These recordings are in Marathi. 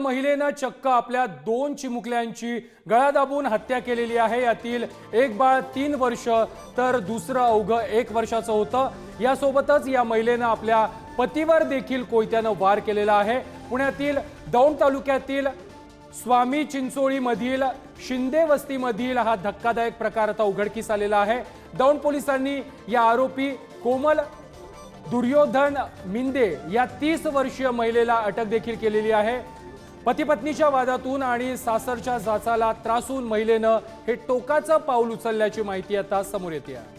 महिलेनं चक्क आपल्या 2 चिमुकल्यांची गळा दाबून हत्या केलेली आहे। यातील एक बाळ 3 वर्ष तर दुसरं अवघं 1 वर्षाचं होतं। यासोबतच या महिलेनं आपल्या पतीवर देखील कोयत्यानं वार केलेला आहे। पुण्यातील दौंड तालुक्यातील स्वामी चिंचोळी मधील शिंदे वस्तीमधील हा धक्कादायक प्रकार आता उघडकीस आलेला आहे। दौंड पोलिसांनी या आरोपी कोमल दुर्योधन मिंदे या 30 वर्षीय महिलेला अटक देखील केलेली आहे। पती पत्नीच्या वादातून आणि सासरच्या जाचाला त्रासून महिलेनं हे टोकाचं पाऊल उचलल्याची माहिती आता समोर येते आहे।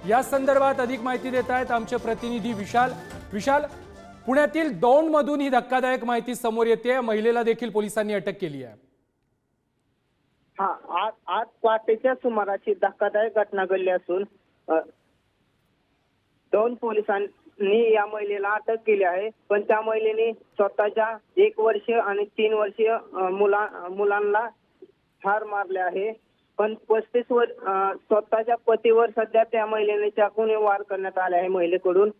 या संदर्भात अधिक माहिती देत आहेत आमचे प्रतिनिधी विशाल। पुण्यातील दौंड मधून ही धक्कादायक माहिती समोर येते। महिलेला देखील पोलिसांनी अटक केली आहे। आज पहाटेच्या सुमाराची धक्कादायक घटना घडली असून दौंड पोलिसांनी या महिलेला अटक केली आहे। पण त्या महिलेने स्वतःच्या 1 वर्ष आणि 3 वर्षीय मुलांना ठार मारले आहे। पण 35 स्वतःच्या पतीवर सध्या त्या महिलेने चाकूने वार करण्यात आले आहे महिलेकडून।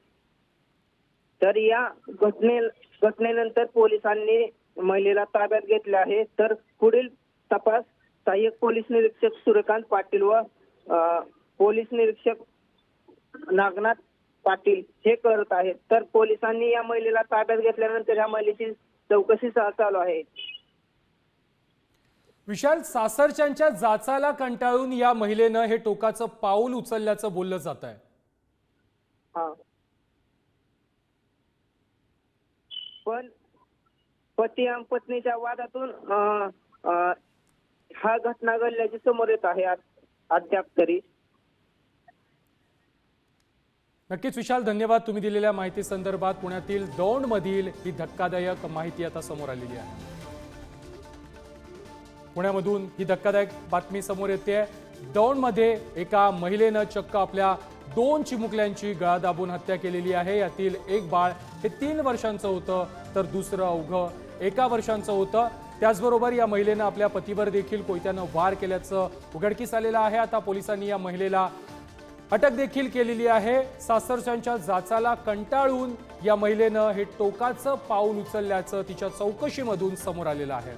तर या घटनेनंतर पोलिसांनी महिलेला ताब्यात घेतले आहे। तर पुढील तपास सहाय्यक पोलीस निरीक्षक सूर्यकांत पाटील व पोलीस निरीक्षक नागनाथ पाटील हे करत आहेत। तर पोलिसांनी या महिलेला ताब्यात घेतल्यानंतर या महिलेची चौकशी चालू आहे। विशाल, सासरच्यांच्या जाचाला कंटाळून या महिलेनं हे टोकाचं पाऊल उचलल्याचं बोललं जात आहे। पण पती आणि पत्नीच्या वादातून हा घटना घडल्याची समोर येत आहे अद्याप तरी। नक्कीच विशाल, धन्यवाद तुम्ही दिलेल्या माहिती संदर्भात। पुण्यातील दौंड मधील ही धक्कादायक माहिती आता समोर आलेली आहे। पुण्यामधून ही धक्कादायक बातमी समोर येते। दौंड मध्ये एका महिलेनं चक्क आपल्या 2 चिमुकल्यांची गळा दाबून हत्या केलेली आहे। यातील एक बाळ हे 3 वर्षांचं होतं तर दुसरं अवघं 1 वर्षांचं होतं। त्याचबरोबर या महिलेनं आपल्या पतीवर देखील कोयत्यानं वार केल्याचं उघडकीस आलेलं आहे। आता पोलिसांनी या महिलेला अटक देखील केलेली आहे। सासरच्यांच्या जाचाला कंटाळून या महिलेनं हे टोकाचं पाऊल उचलल्याचं तिच्या चौकशीमधून समोर आलेलं आहे।